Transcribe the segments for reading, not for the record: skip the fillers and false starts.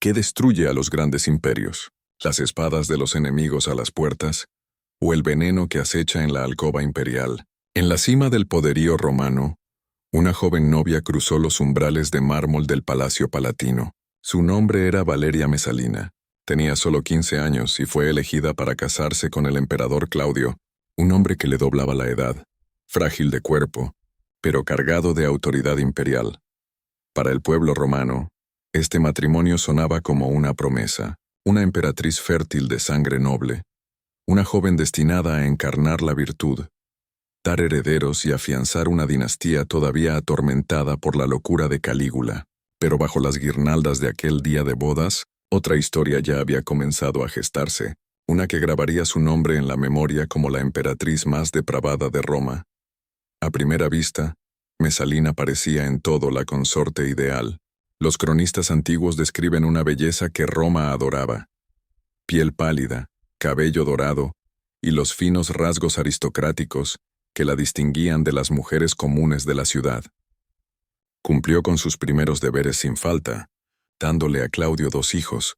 ¿Qué destruye a los grandes imperios? ¿Las espadas de los enemigos a las puertas? ¿O el veneno que acecha en la alcoba imperial? En la cima del poderío romano, una joven novia cruzó los umbrales de mármol del Palacio Palatino. Su nombre era Valeria Mesalina. Tenía solo 15 años y fue elegida para casarse con el emperador Claudio, un hombre que le doblaba la edad, frágil de cuerpo, pero cargado de autoridad imperial. Para el pueblo romano, este matrimonio sonaba como una promesa, una emperatriz fértil de sangre noble, una joven destinada a encarnar la virtud, dar herederos y afianzar una dinastía todavía atormentada por la locura de Calígula. Pero bajo las guirnaldas de aquel día de bodas, otra historia ya había comenzado a gestarse, una que grabaría su nombre en la memoria como la emperatriz más depravada de Roma. A primera vista, Mesalina parecía en todo la consorte ideal. Los cronistas antiguos describen una belleza que Roma adoraba. Piel pálida, cabello dorado, y los finos rasgos aristocráticos que la distinguían de las mujeres comunes de la ciudad. Cumplió con sus primeros deberes sin falta, dándole a Claudio 2 hijos,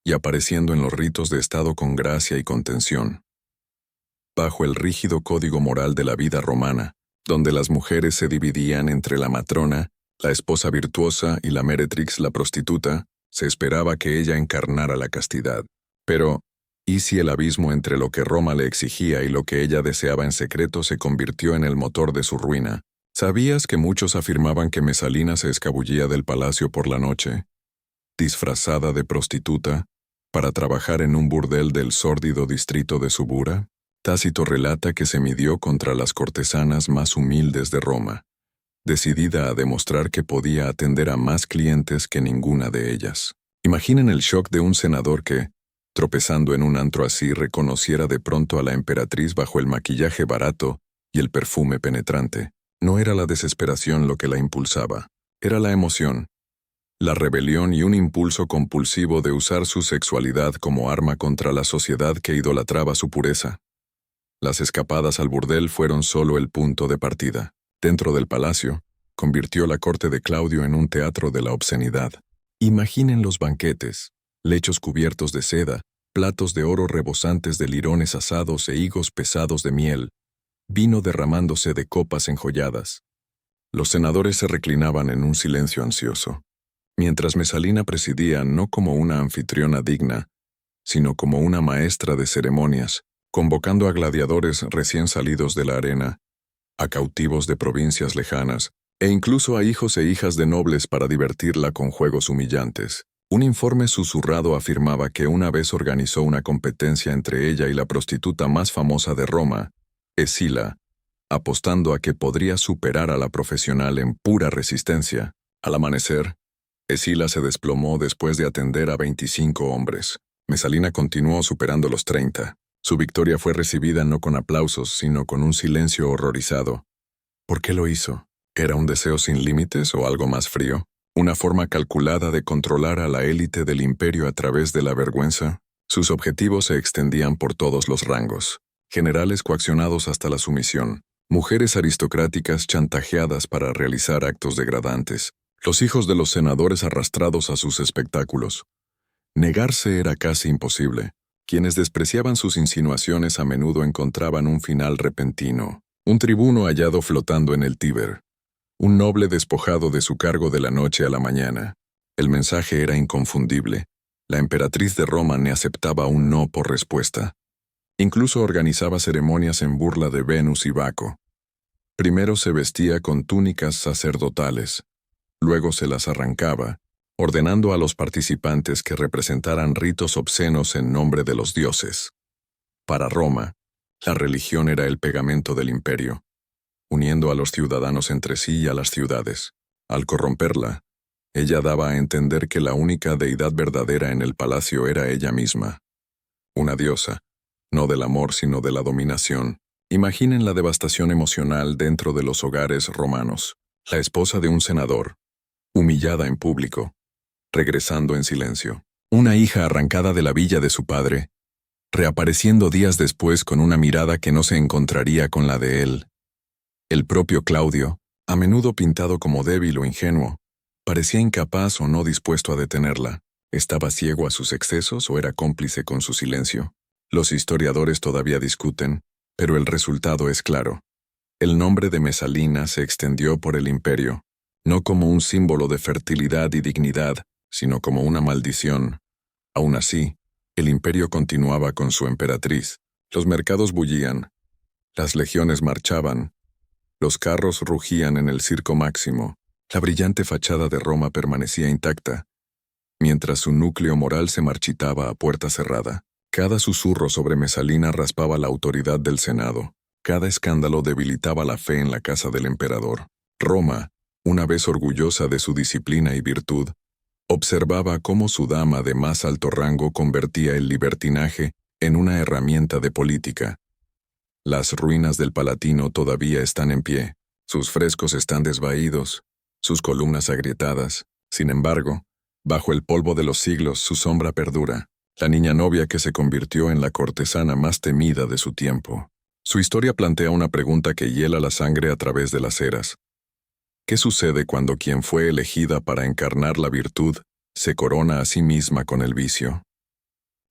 y apareciendo en los ritos de Estado con gracia y contención. Bajo el rígido código moral de la vida romana, donde las mujeres se dividían entre la matrona, la esposa virtuosa y la meretrix, la prostituta, se esperaba que ella encarnara la castidad. Pero, ¿y si el abismo entre lo que Roma le exigía y lo que ella deseaba en secreto se convirtió en el motor de su ruina? ¿Sabías que muchos afirmaban que Mesalina se escabullía del palacio por la noche, disfrazada de prostituta, para trabajar en un burdel del sórdido distrito de Subura? Tácito relata que se midió contra las cortesanas más humildes de Roma, decidida a demostrar que podía atender a más clientes que ninguna de ellas. Imaginen el shock de un senador que, tropezando en un antro así, reconociera de pronto a la emperatriz bajo el maquillaje barato y el perfume penetrante. No era la desesperación lo que la impulsaba, era la emoción, la rebelión y un impulso compulsivo de usar su sexualidad como arma contra la sociedad que idolatraba su pureza. Las escapadas al burdel fueron solo el punto de partida. Dentro del palacio, convirtió la corte de Claudio en un teatro de la obscenidad. Imaginen los banquetes, lechos cubiertos de seda, platos de oro rebosantes de lirones asados e higos pesados de miel, vino derramándose de copas enjolladas. Los senadores se reclinaban en un silencio ansioso, mientras Mesalina presidía no como una anfitriona digna, sino como una maestra de ceremonias, convocando a gladiadores recién salidos de la arena, a cautivos de provincias lejanas, e incluso a hijos e hijas de nobles para divertirla con juegos humillantes. Un informe susurrado afirmaba que una vez organizó una competencia entre ella y la prostituta más famosa de Roma, Escila, apostando a que podría superar a la profesional en pura resistencia. Al amanecer, Escila se desplomó después de atender a 25 hombres. Mesalina continuó superando los 30. Su victoria fue recibida no con aplausos, sino con un silencio horrorizado. ¿Por qué lo hizo? ¿Era un deseo sin límites o algo más frío? ¿Una forma calculada de controlar a la élite del imperio a través de la vergüenza? Sus objetivos se extendían por todos los rangos. Generales coaccionados hasta la sumisión, mujeres aristocráticas chantajeadas para realizar actos degradantes, los hijos de los senadores arrastrados a sus espectáculos. Negarse era casi imposible. Quienes despreciaban sus insinuaciones a menudo encontraban un final repentino. Un tribuno hallado flotando en el Tíber. Un noble despojado de su cargo de la noche a la mañana. El mensaje era inconfundible. La emperatriz de Roma ne aceptaba un no por respuesta. Incluso organizaba ceremonias en burla de Venus y Baco. Primero se vestía con túnicas sacerdotales. Luego se las arrancaba, ordenando a los participantes que representaran ritos obscenos en nombre de los dioses. Para Roma, la religión era el pegamento del imperio, uniendo a los ciudadanos entre sí y a las ciudades. Al corromperla, ella daba a entender que la única deidad verdadera en el palacio era ella misma. Una diosa, no del amor sino de la dominación. Imaginen la devastación emocional dentro de los hogares romanos. La esposa de un senador, humillada en público, regresando en silencio. Una hija arrancada de la villa de su padre, reapareciendo días después con una mirada que no se encontraría con la de él. El propio Claudio, a menudo pintado como débil o ingenuo, parecía incapaz o no dispuesto a detenerla. ¿Estaba ciego a sus excesos o era cómplice con su silencio? Los historiadores todavía discuten, pero el resultado es claro. El nombre de Mesalina se extendió por el imperio, no como un símbolo de fertilidad y dignidad, sino como una maldición. Aún así, el imperio continuaba con su emperatriz. Los mercados bullían, las legiones marchaban, los carros rugían en el circo máximo, la brillante fachada de Roma permanecía intacta, mientras su núcleo moral se marchitaba a puerta cerrada. Cada susurro sobre Mesalina raspaba la autoridad del Senado. Cada escándalo debilitaba la fe en la casa del emperador. Roma, una vez orgullosa de su disciplina y virtud, observaba cómo su dama de más alto rango convertía el libertinaje en una herramienta de política. Las ruinas del Palatino todavía están en pie, sus frescos están desvaídos, sus columnas agrietadas. Sin embargo, bajo el polvo de los siglos su sombra perdura, la niña novia que se convirtió en la cortesana más temida de su tiempo. Su historia plantea una pregunta que hiela la sangre a través de las eras. ¿Qué sucede cuando quien fue elegida para encarnar la virtud se corona a sí misma con el vicio?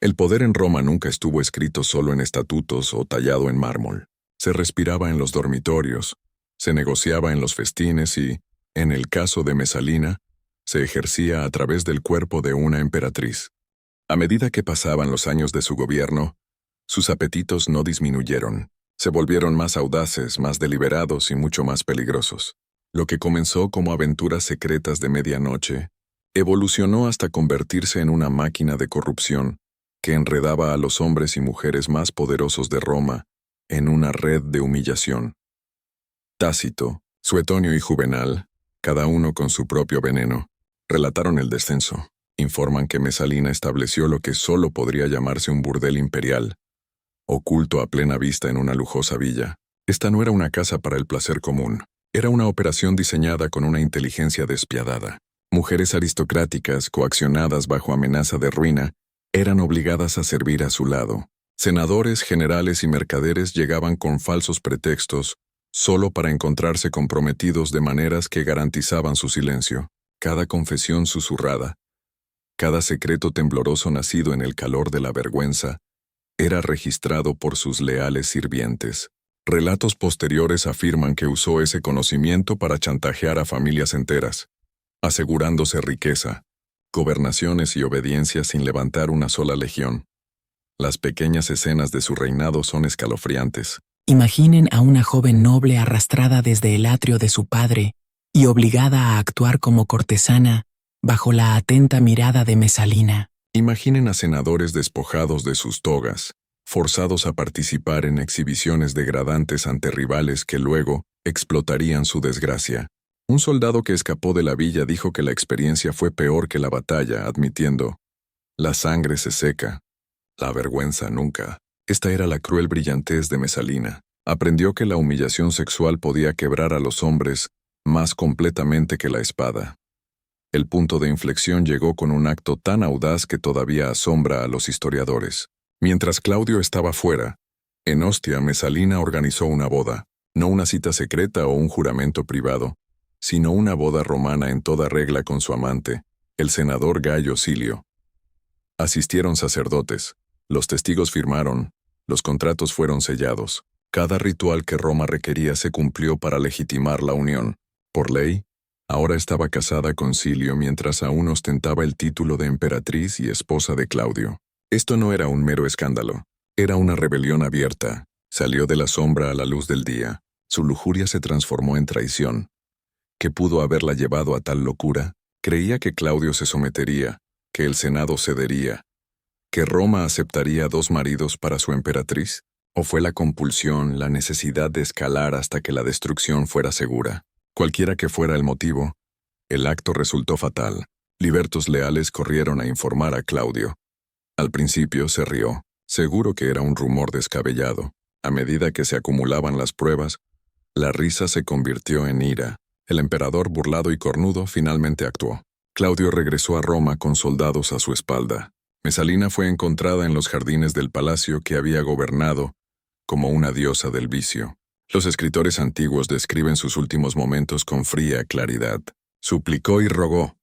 El poder en Roma nunca estuvo escrito solo en estatutos o tallado en mármol. Se respiraba en los dormitorios, se negociaba en los festines y, en el caso de Mesalina, se ejercía a través del cuerpo de una emperatriz. A medida que pasaban los años de su gobierno, sus apetitos no disminuyeron. Se volvieron más audaces, más deliberados y mucho más peligrosos. Lo que comenzó como aventuras secretas de medianoche, evolucionó hasta convertirse en una máquina de corrupción que enredaba a los hombres y mujeres más poderosos de Roma en una red de humillación. Tácito, Suetonio y Juvenal, cada uno con su propio veneno, relataron el descenso. Informan que Mesalina estableció lo que solo podría llamarse un burdel imperial, oculto a plena vista en una lujosa villa. Esta no era una casa para el placer común, era una operación diseñada con una inteligencia despiadada. Mujeres aristocráticas, coaccionadas bajo amenaza de ruina, eran obligadas a servir a su lado. Senadores, generales y mercaderes llegaban con falsos pretextos solo para encontrarse comprometidos de maneras que garantizaban su silencio. Cada confesión susurrada, cada secreto tembloroso nacido en el calor de la vergüenza, era registrado por sus leales sirvientes. Relatos posteriores afirman que usó ese conocimiento para chantajear a familias enteras, asegurándose riqueza, gobernaciones y obediencia sin levantar una sola legión. Las pequeñas escenas de su reinado son escalofriantes. Imaginen a una joven noble arrastrada desde el atrio de su padre y obligada a actuar como cortesana bajo la atenta mirada de Mesalina. Imaginen a senadores despojados de sus togas, forzados a participar en exhibiciones degradantes ante rivales que luego explotarían su desgracia. Un soldado que escapó de la villa dijo que la experiencia fue peor que la batalla, admitiendo: la sangre se seca, la vergüenza nunca. Esta era la cruel brillantez de Mesalina. Aprendió que la humillación sexual podía quebrar a los hombres más completamente que la espada. El punto de inflexión llegó con un acto tan audaz que todavía asombra a los historiadores. Mientras Claudio estaba fuera, en Ostia Mesalina organizó una boda, no una cita secreta o un juramento privado, sino una boda romana en toda regla con su amante, el senador Gayo Silio. Asistieron sacerdotes, los testigos firmaron, los contratos fueron sellados. Cada ritual que Roma requería se cumplió para legitimar la unión. Por ley, ahora estaba casada con Silio mientras aún ostentaba el título de emperatriz y esposa de Claudio. Esto no era un mero escándalo, era una rebelión abierta. Salió de la sombra a la luz del día. Su lujuria se transformó en traición. ¿Qué pudo haberla llevado a tal locura? Creía que Claudio se sometería, que el Senado cedería, que Roma aceptaría 2 maridos para su emperatriz. ¿O fue la compulsión, la necesidad de escalar hasta que la destrucción fuera segura? Cualquiera que fuera el motivo, el acto resultó fatal. Libertos leales corrieron a informar a Claudio. Al principio se rió, seguro que era un rumor descabellado. A medida que se acumulaban las pruebas, la risa se convirtió en ira. El emperador, burlado y cornudo, finalmente actuó. Claudio regresó a Roma con soldados a su espalda. Mesalina fue encontrada en los jardines del palacio que había gobernado como una diosa del vicio. Los escritores antiguos describen sus últimos momentos con fría claridad. Suplicó y rogó.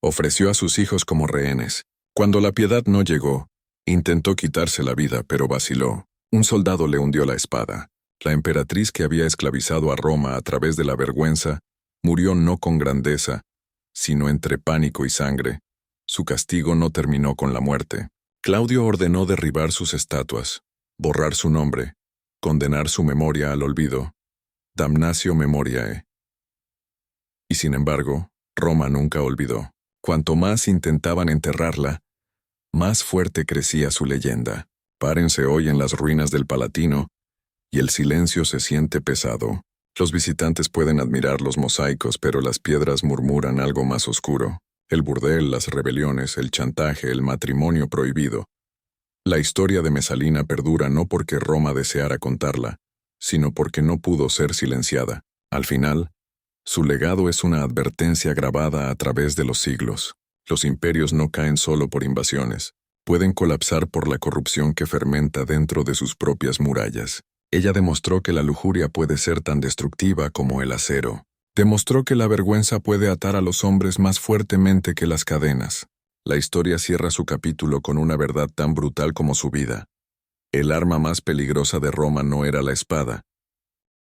Ofreció a sus hijos como rehenes. Cuando la piedad no llegó, intentó quitarse la vida, pero vaciló. Un soldado le hundió la espada. La emperatriz que había esclavizado a Roma a través de la vergüenza, murió no con grandeza, sino entre pánico y sangre. Su castigo no terminó con la muerte. Claudio ordenó derribar sus estatuas, borrar su nombre, condenar su memoria al olvido. Damnatio memoriae. Y sin embargo, Roma nunca olvidó. Cuanto más intentaban enterrarla, más fuerte crecía su leyenda. Párense hoy en las ruinas del Palatino, y el silencio se siente pesado. Los visitantes pueden admirar los mosaicos, pero las piedras murmuran algo más oscuro. El burdel, las rebeliones, el chantaje, el matrimonio prohibido. La historia de Mesalina perdura no porque Roma deseara contarla, sino porque no pudo ser silenciada. Al final, su legado es una advertencia grabada a través de los siglos. Los imperios no caen solo por invasiones, pueden colapsar por la corrupción que fermenta dentro de sus propias murallas. Ella demostró que la lujuria puede ser tan destructiva como el acero. Demostró que la vergüenza puede atar a los hombres más fuertemente que las cadenas. La historia cierra su capítulo con una verdad tan brutal como su vida. El arma más peligrosa de Roma no era la espada,